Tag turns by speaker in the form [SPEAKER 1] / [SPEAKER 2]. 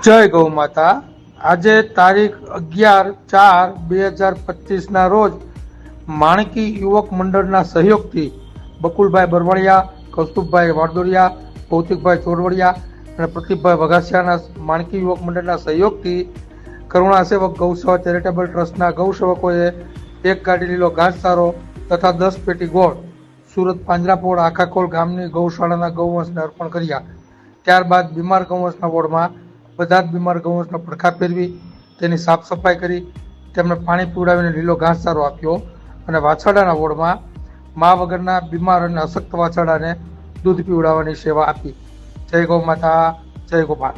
[SPEAKER 1] જય ગૌ માતા। આજે તારીખ 11/4/2025 રોજ માણકી યુવક મંડળના સહયોગથી બકુલભાઈ બરવાડિયા, કૌસ્તુભભાઈ વાડદોડિયા, ભૌતિકભાઈ ચોરવડિયા અને પ્રતિકભાઈ વઘાસિયાના માણકી યુવક મંડળના સહયોગથી કરુણા સેવક ગૌસેવા ચેરિટેબલ ટ્રસ્ટના ગૌસેવકોએ એક ગાડી લીલો ઘાસચારો તથા 10 પેટી ગોળ સુરત પાંજરાપોળ આખાખોલ ગામની ગૌશાળાના ગૌવંશને અર્પણ કર્યા। ત્યારબાદ બીમાર ગૌવંશના વોર્ડમાં બધા જ બીમાર ગૌવંશના પડખા ફેરવી તેની સાફ સફાઈ કરી તેમને પાણી પીવડાવીને લીલો ઘાસચારો આપ્યો અને વાછરડાના વોર્ડમાં મા વગરના બીમાર અને અશક્ત વાછરડાને દૂધ પીવડાવવાની સેવા આપી। જય ગૌ માતા, જય ગોપાલ।